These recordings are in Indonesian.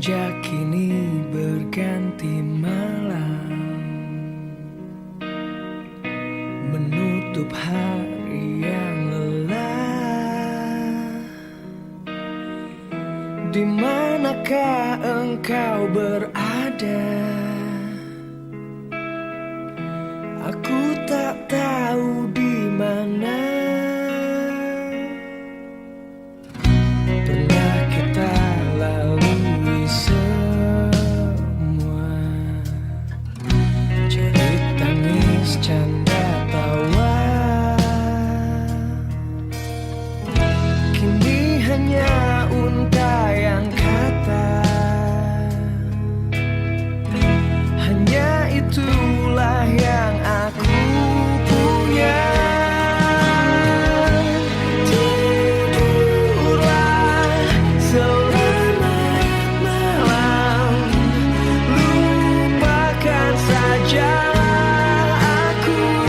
Senja kini berganti malam, menutup hari yang lelah. Di manakah engkau berada? Aku tak tahu di mana. Pernah kita lalui semua, jerit tangis canda tawa. Kini hanya untaian kata, hanya itulah yang aku punya. Tidurlah selamat malam, lupakan saja aku.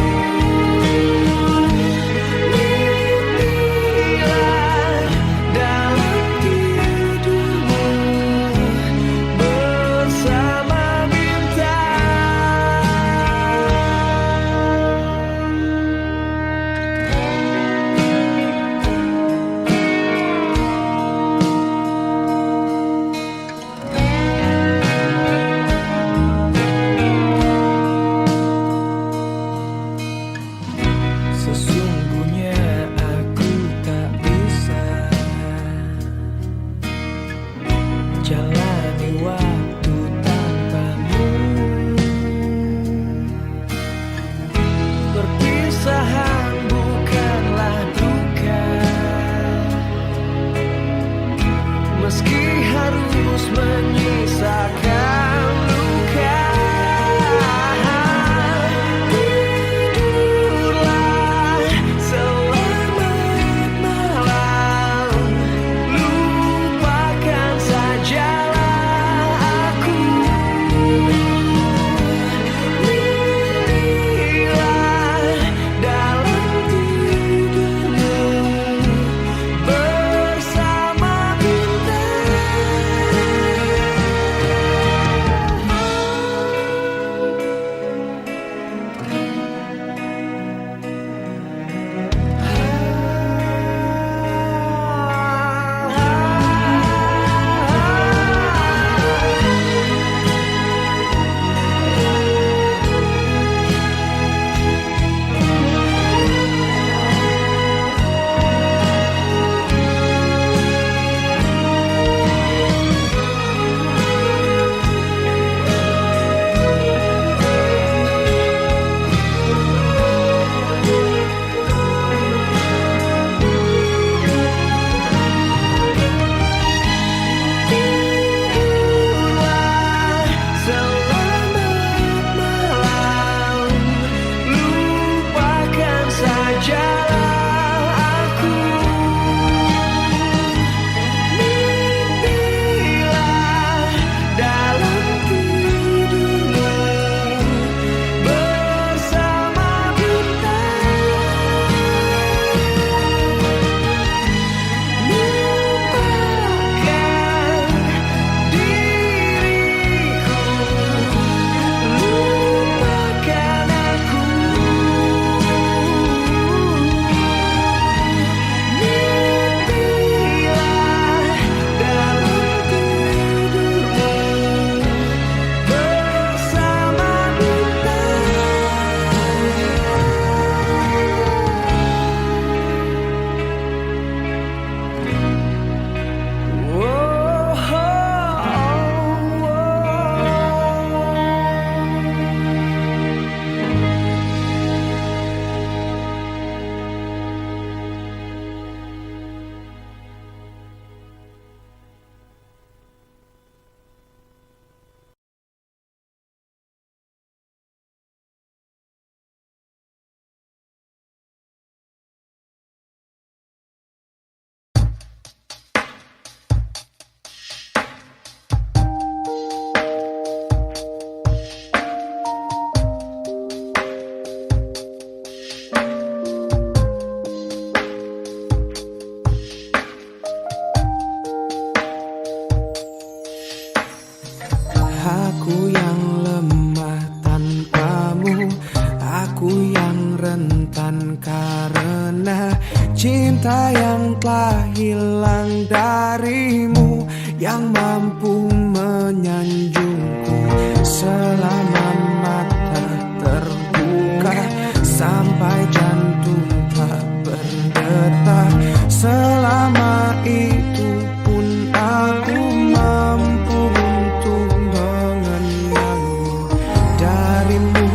cinta yang telah hilang darimu, yang mampu menyanjungku selama mata terbuka, sampai jantung tak berdetak. Selama itu pun aku mampu untuk mengenangmu. Darimu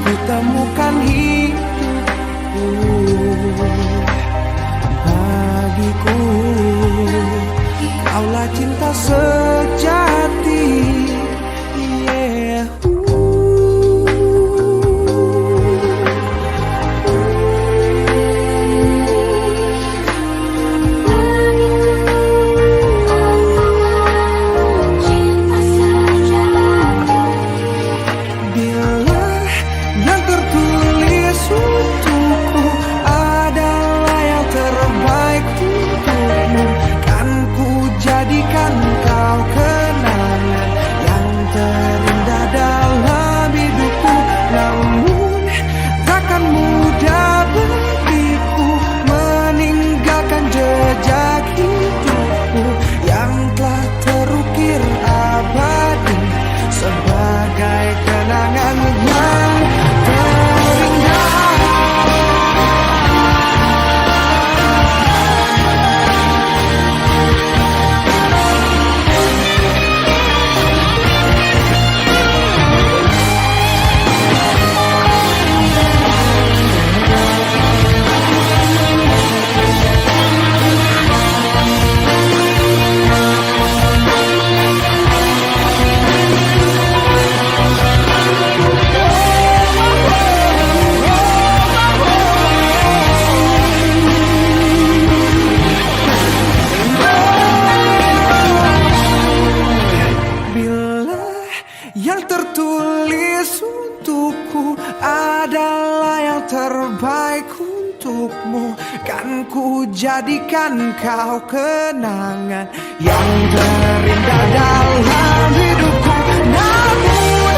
ku temukan hidupku, bagiku kaulah cinta sejati. Yeah. Jadikan kau kenangan yang terindah dalam hidupku. Namun takkan mudah bagiku meninggalkan jejak hidupku yang telah terukir abadi sebagai kenangan yang terindah. Yang tertulis untukku adalah yang terbaik untukmu, kan ku jadikan kau kenangan yang terindah dalam hidupku. Namun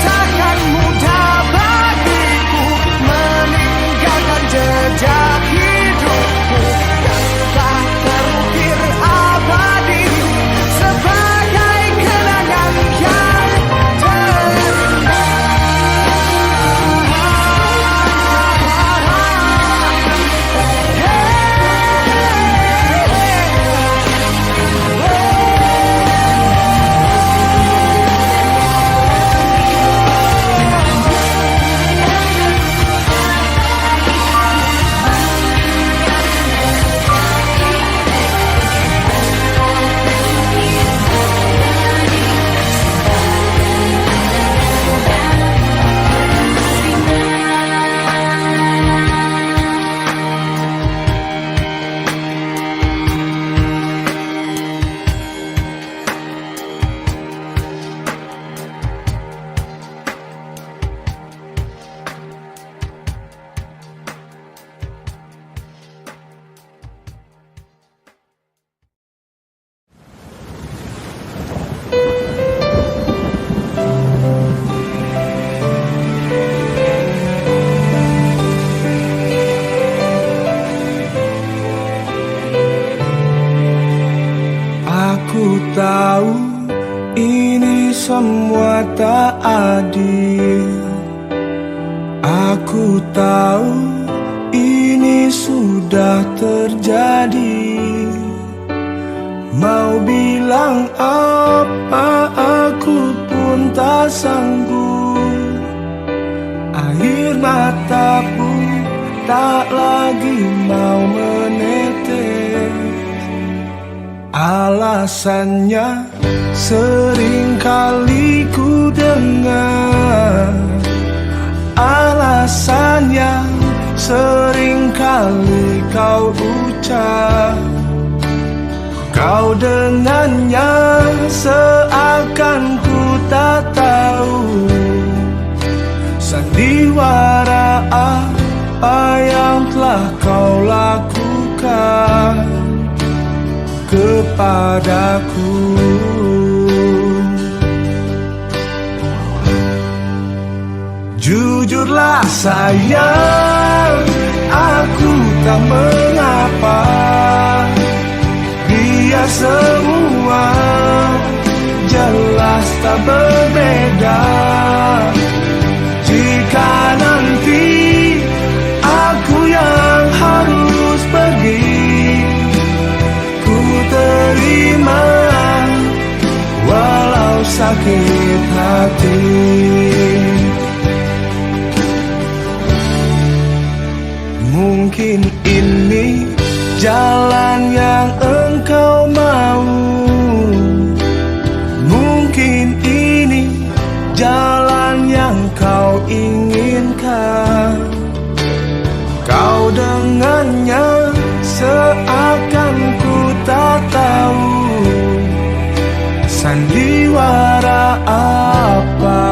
takkan mudah bagiku meninggalkan jejak hidupku yang telah terukir abadi sebagai kenangan yang aku tahu ini semua tak adil. Aku tahu ini sudah terjadi. Mau bilang apa aku pun tak sanggup. Air mata pun tak lagi mau menetes. Alasannya sering kali ku dengar, alasan yang sering kali kau ucap. Kau dengannya seakan ku tak tahu sandiwara apa yang telah kau lakukan kepadaku. Jujurlah sayang, aku tak mengapa, biar semua jelas tak berbeda. Jika nanti aku yang harus pergi, ku terima walau sakit hati. Mungkin ini jalan yang engkau mau, mungkin ini jalan yang kau inginkan. Kau dengannya seakan ku tak tahu sandiwara apa,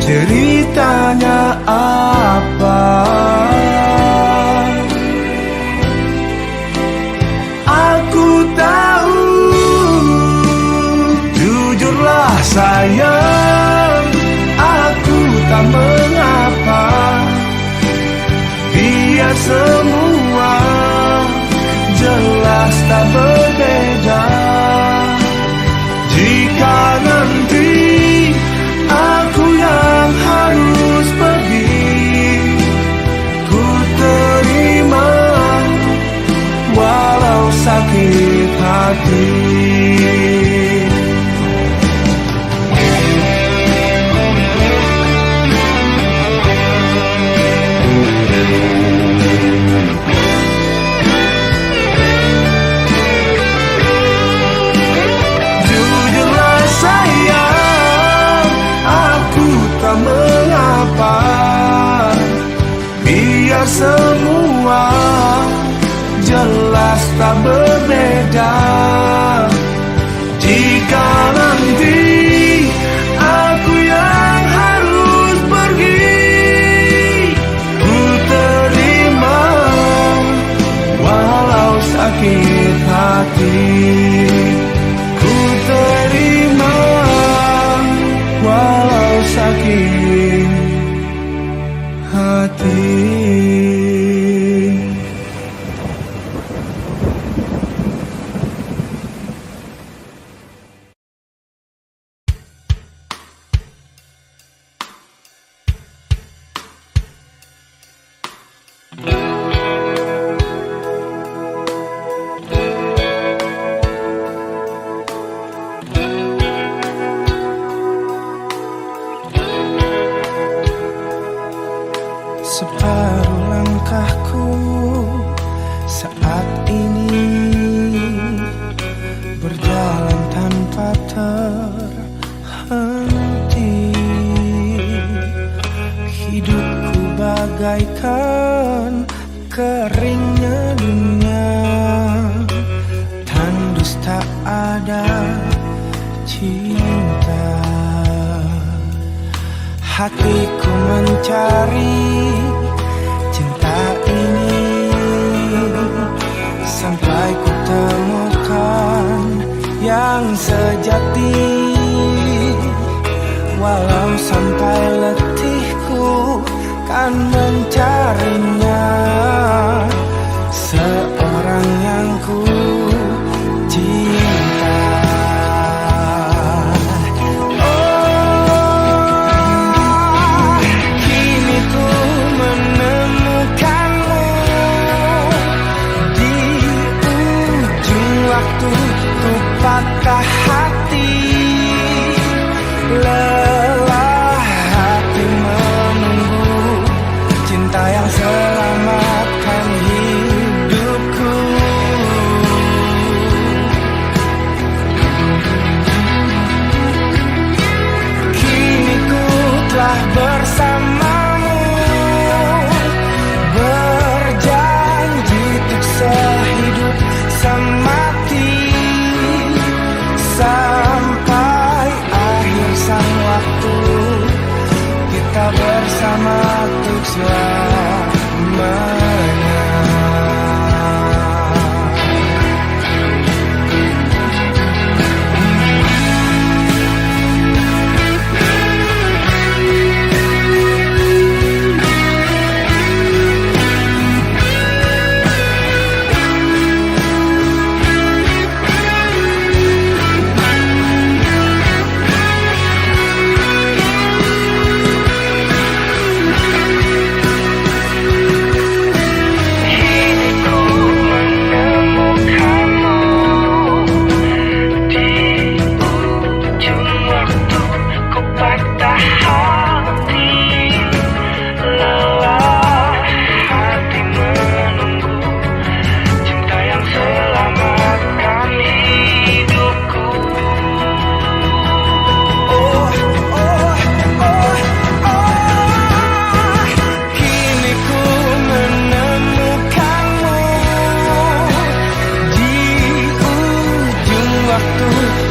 ceritanya apa. Aku tahu, jujurlah sayang, aku tak mengapa, biar semua jelas tak berbeda. Jika nanti aku yang harus pergi, ku terima walau sakit hati. Jujurlah sayang, aku tak mengapa, biar semua jelas tak berbeda. Jika nanti aku yang harus pergi, ku terima walau sakit hati. Ku terima walau sakit hati. Separuh langkahku saat ini berjalan tanpa terhenti. Hidupku bagaikan keringnya dunia, tandus tak ada cinta. Hatiku mencari cinta ini sampai ku temukan yang sejati. Walau sampai letihku kan mencarinya, seorang yang ku cinta. Patah hati, lelah hati menunggu cinta yang selamatkan hidup.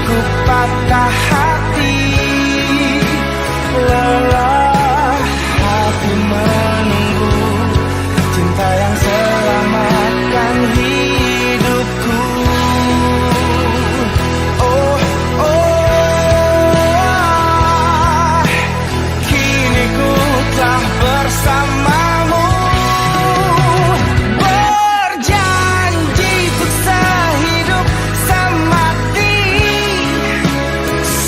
ku patah hati, lelah hati menunggu cinta yang selamatkan hidupku. Oh, oh, kini ku telah bersamamu, berjanji untuk sehidup semati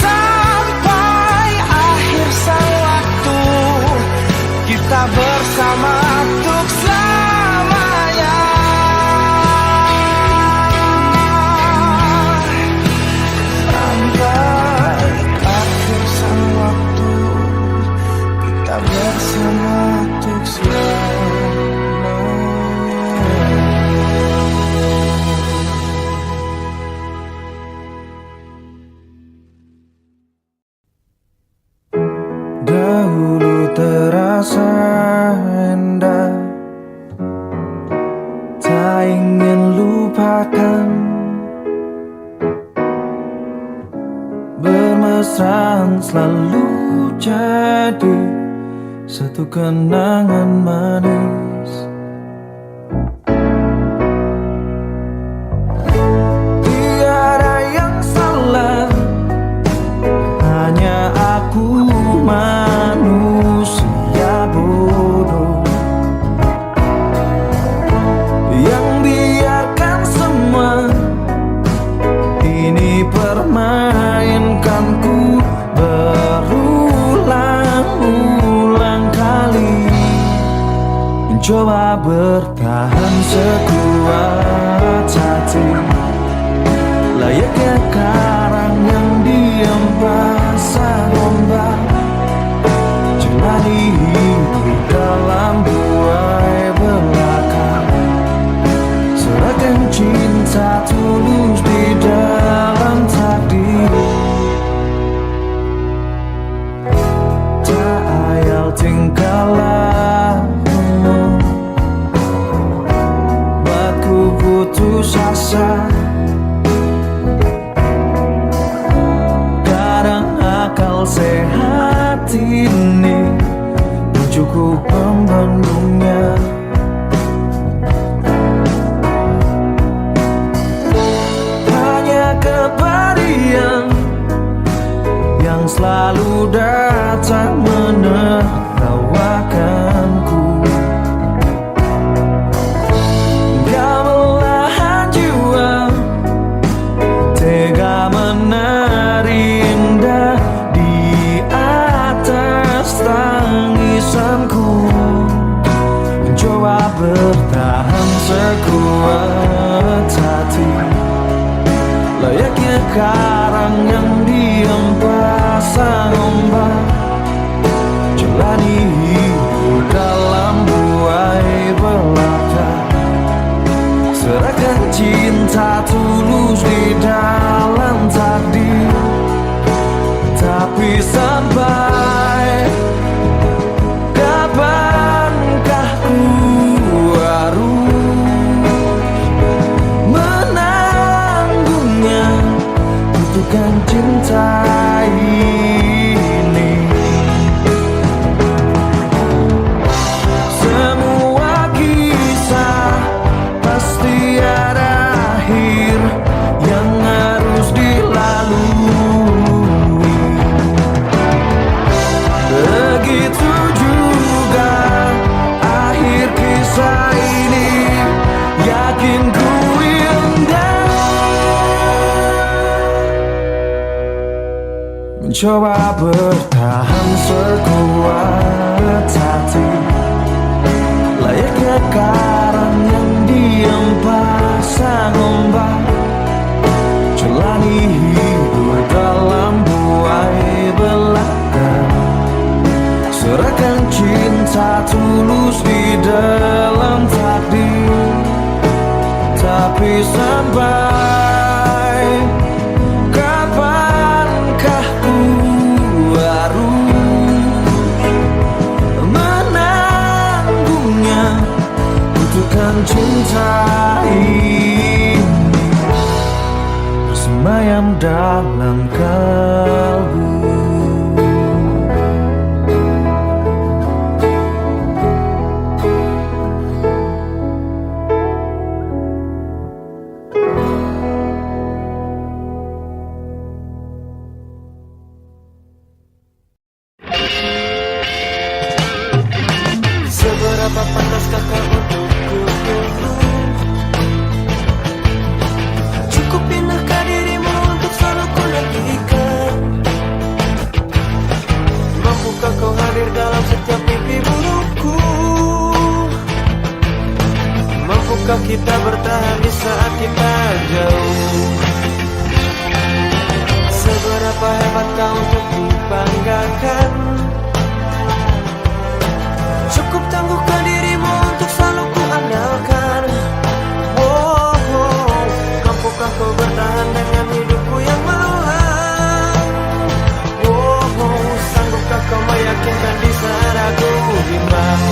sampai akhir sewaktu, kita bersama untuk selamanya. Sampai akhir sewaktu, kita bersama untuk selamanya. Dahulu terasa indah, tak ingin lupakan. Bermesraan selalu jadi satu kenangan manis. Tiada yang salah, hanya aku manusia bodoh yang biarkan semua ini permainkanku berulang-ulang kali, mencoba bertahan sekuat hati, layaknya karang yang diam pasang ombak, jalani hidup dalam buai belaka, serahkan cinta tulus di dalam takdir. Tak ayal tingkah lakumu, buatku putus asa. Kadang akal sehat ini cukup membendungnya. Hanya kepedihan yang selalu datang menertawakanku, belahan jiwa tega menari indah di atas tangisanku, mencoba bertahan sekuat hati, layaknya karang yang diam pasang ombak, jalani hidup dalam buai belaka, serahkan cinta tulus di dalam takdir. Tapi sampai kapankah ku harus menanggungnya, butuhkan cinta ini. Semua kisah pasti ada akhir yang harus dilalui. Begitu juga akhir kisah ini, yakin ku indah. Mencoba bertahan sekuat hati, layaknya karang yang diam pasang ombak, jalani hidup dalam buai belaka, serahkan cinta tulus di dalam takdir. Tapi sampai kapankah ku harus menanggungnya, butuhkan cinta ini. mayam dalam kalbu. Seberapa pantaskah kau untukku? Cukup pindahkah dirimu untuk selalu ku nantikan? Mampukah kau hadir dalam setiap mimpi burukku? Mampukah kita bertahan di saat kita jauh? Seberapa hebat kau untuk dibanggakan? Cukup tangguhkan dirimu untuk selalu ku andalkan. Mampukah kau bertahan dengan hidupku yang melelahkan? Sanggupkah kau meyakinkan di saat aku bimbang?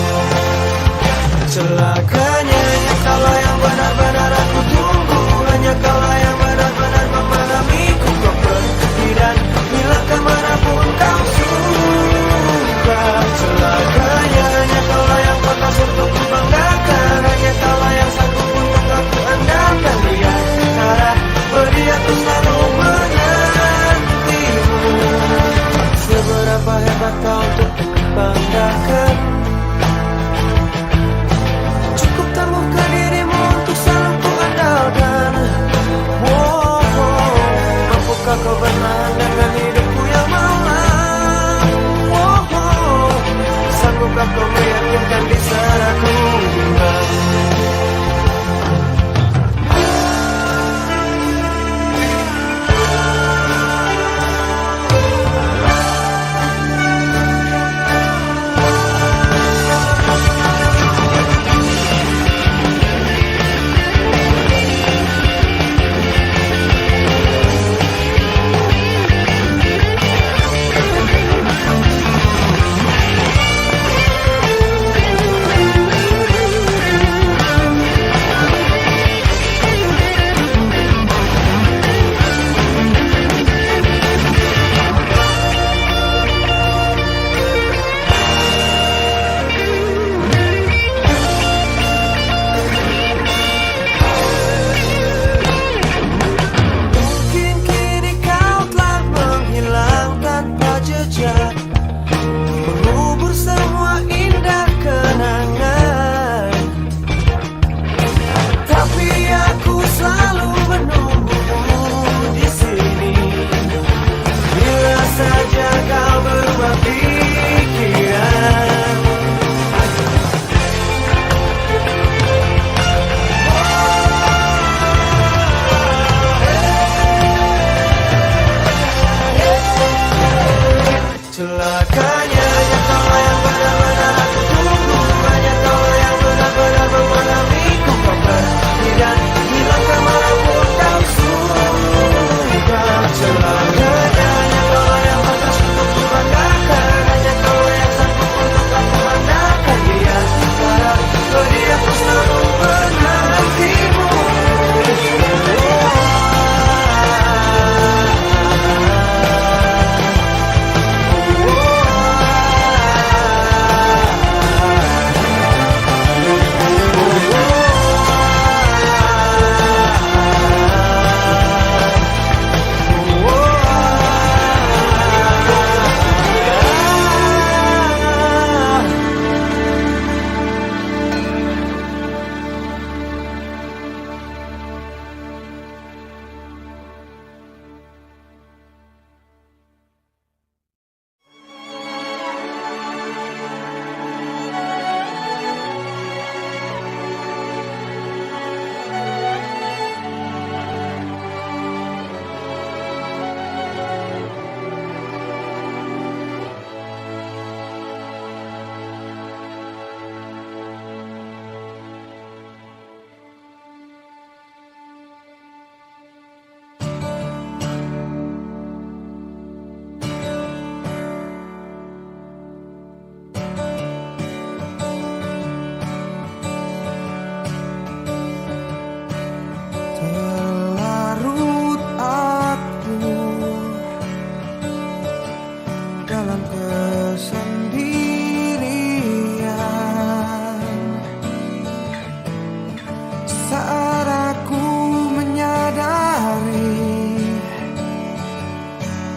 Celakanya hanya kaulah yang benar-benar aku tunggu. Hanya kaulah yang benar-benar memahamiku. Kau pergi dan bila kemanapun kau suruh.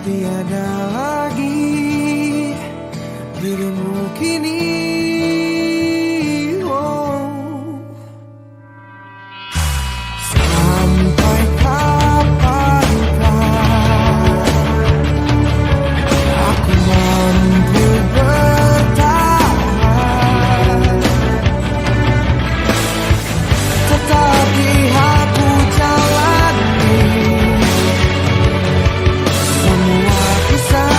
tiada lagi dirimu kini. Sampai kapankah aku mampu bertahan, tetap di aku jalani semua kisah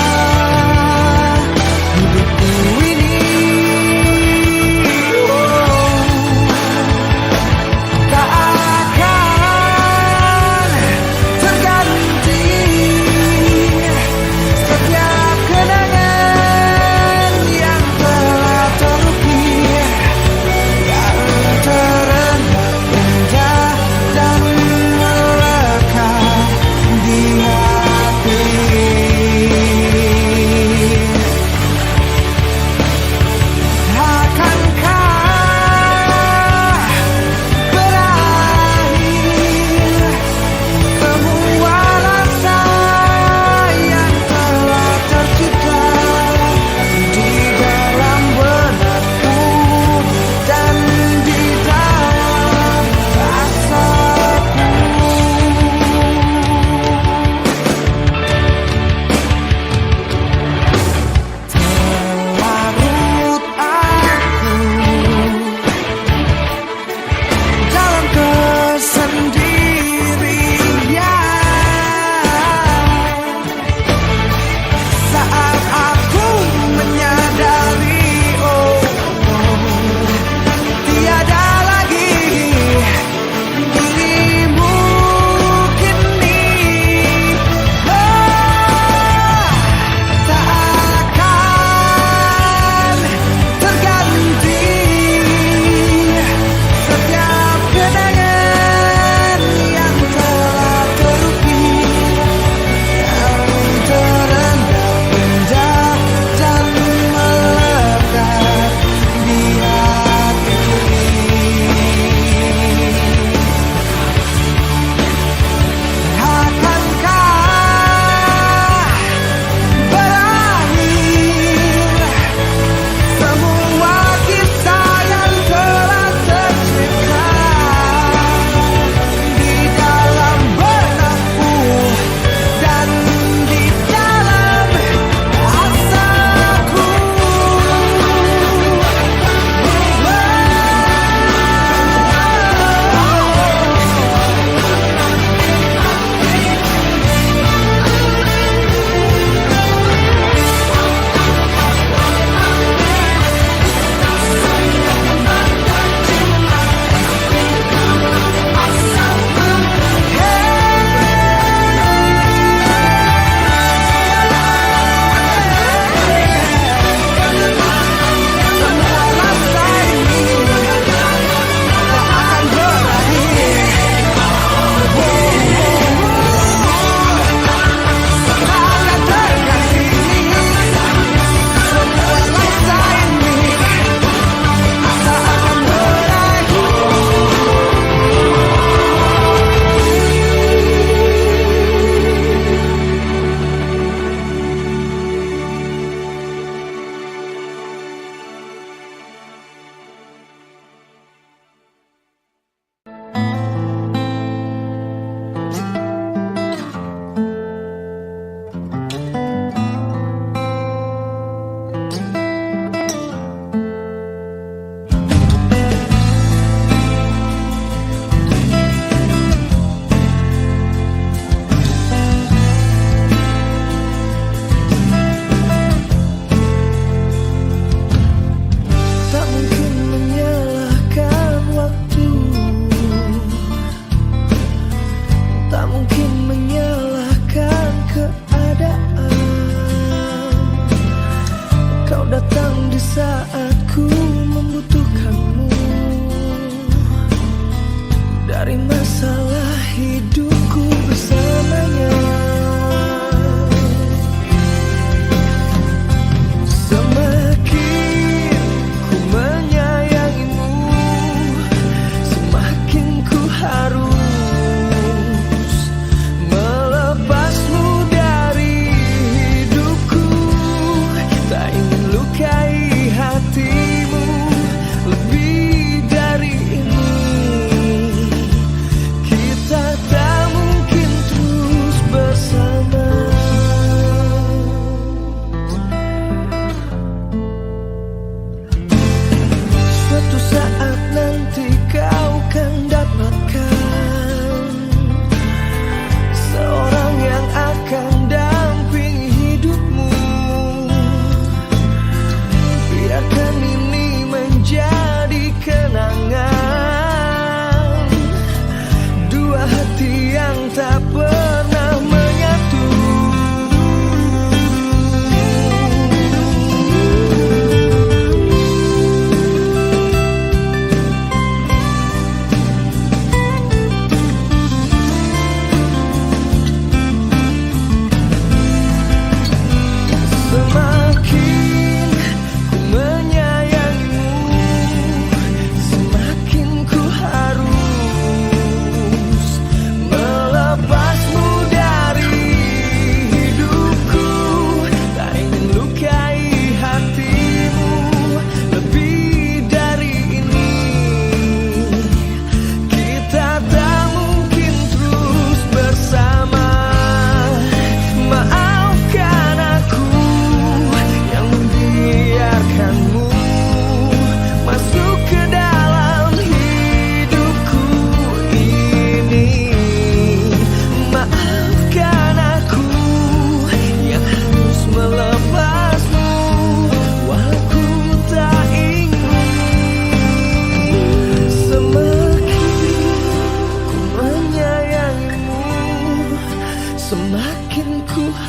hidupku ini.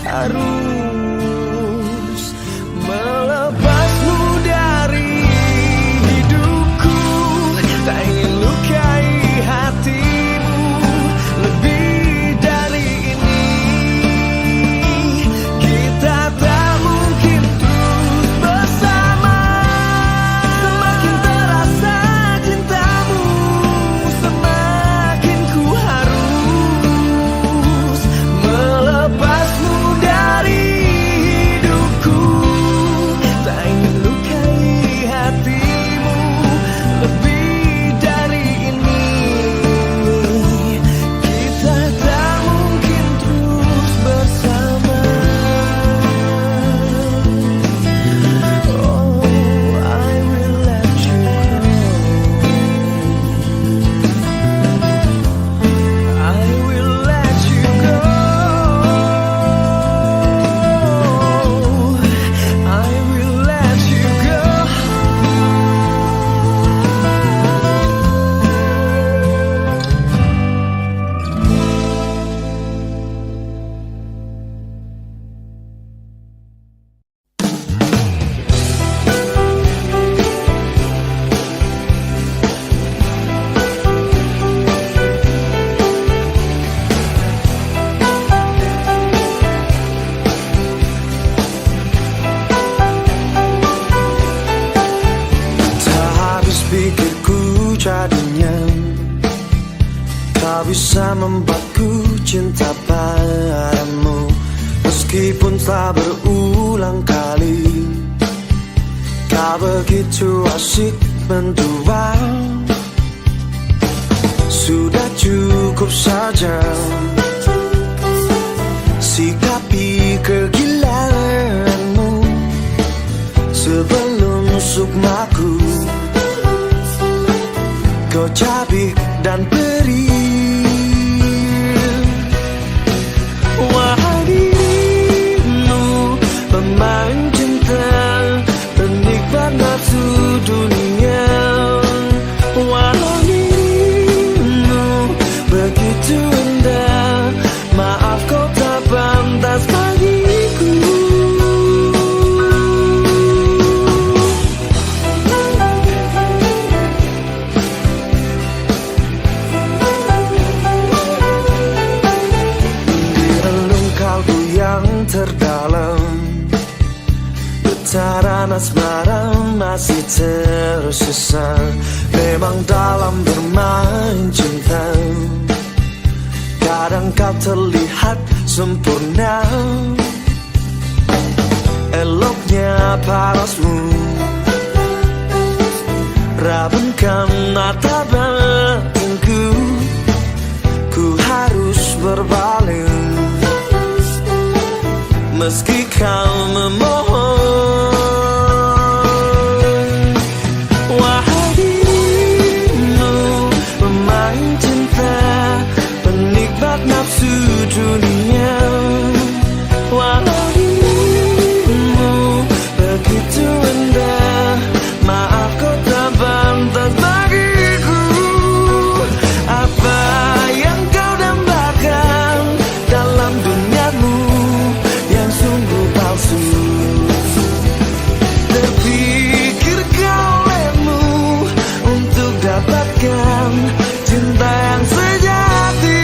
harus melepasmu dari hidupku. Tak ingin lukai hatimu lebih dari ini. Kita tak mungkin terus bersama. Semakin terasa cintamu, semakin ku harus melepasmu dari hidupku. Tak ingin lukai hatimu lebih dari ini. Kita tak mungkin terus bersama. Oh, I will let you go. I will let you go. I will let you go. Tak habis pikirku jadinya kau bisa membuatku cinta padamu. Meskipun telah berulang kali kau begitu asik mendua. Sudah cukup saja sikapi kegilaanmu sebelum sukmaku kau cabik dan perih. Wahai dirimu, pemain cinta, penikmat nafsu dunia. Wahai dirimu, begitu indah, maaf kau tak pantas bagiku. Terdalam getaran asmara masih tersisa. Memang dalam bermain cinta kadang kau terlihat sempurna. Eloknya parasmu rabunkan mata batinku. Ku harus berpaling meski kau memohon. Wahai dirimu, pemain cinta, penikmat nafsu dunia. Wahai dirimu, begitu indah, maaf kau tak pantas bagiku. Apa yang kau dambakan dalam duniamu yang sungguh palsu? Terpikirkah olehmu untuk dapatkan cinta yang sejati?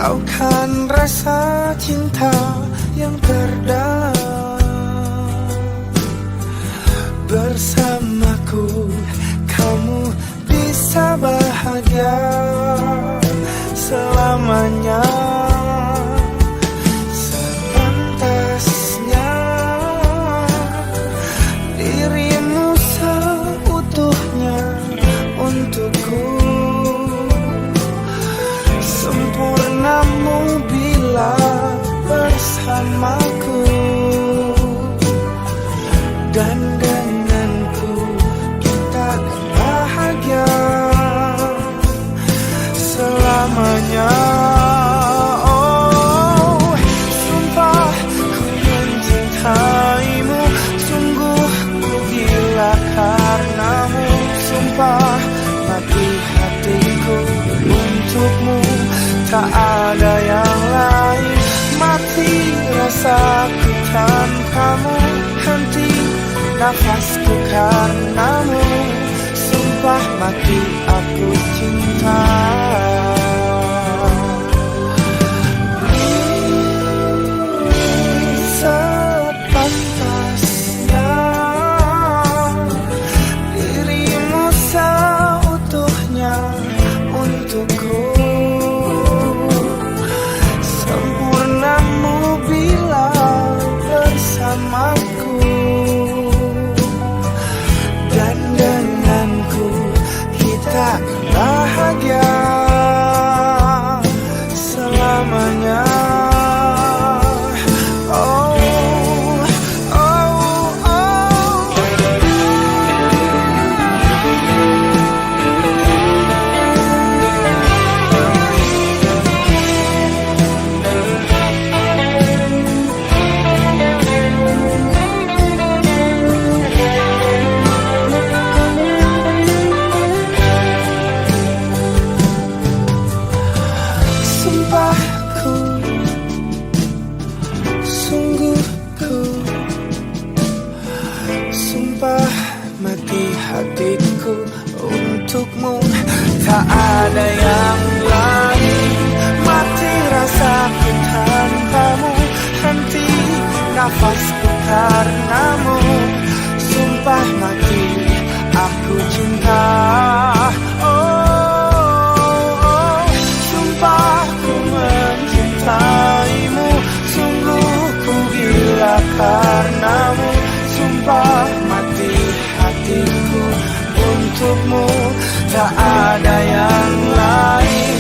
Kau kan rasa cinta yang terdalam. Bersamaku kamu bisa bahagia selamanya. Sepantasnya dirimu seutuhnya untukku. Sempurnamu bila bersamaku, dan denganku kita akan bahagia selamanya. Oh, sumpah ku mencintaimu, sungguh ku gila karenamu. Sumpah mati hatiku untukmu, tak ada yang lain. Mati rasaku tanpamu, henti nafasku karenamu. Sumpah mati aku cinta. Sepantasnya dirimu seutuhnya untukku. Sempurnamu bila bersamaku, dan denganku kita akan bahagia selamanya. Oh, oh, oh. Sumpahku, sungguhku, sumpah mati hatiku untukmu, tak ada yang lain. Mati rasaku tanpamu, henti nafasku karenamu. Sumpah mati aku cinta. Oh, sumpah ku mencintaimu, sungguh ku gila karenamu. Sumpah mati hatiku untukmu, tak ada yang lain.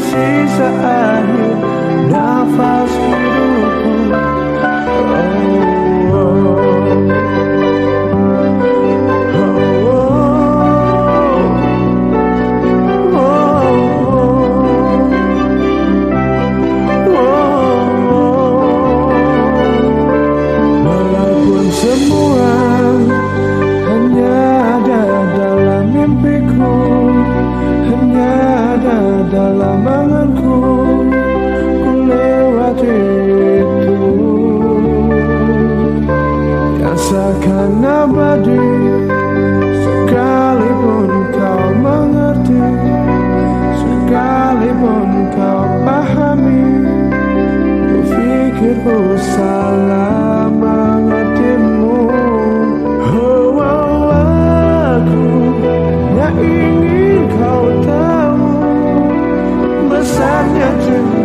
sisa akhir nafas hidupku. Walaupun semua hanya ada dalam mimpiku, hanya ada dalam anganku, ku lewati itu yang seakan abadi. Sekalipun kau mengerti, sekalipun kau pahami, ku pikir ku salah mengertimu. Oh, oh, aku tak ingin kau tahu besarnya cinta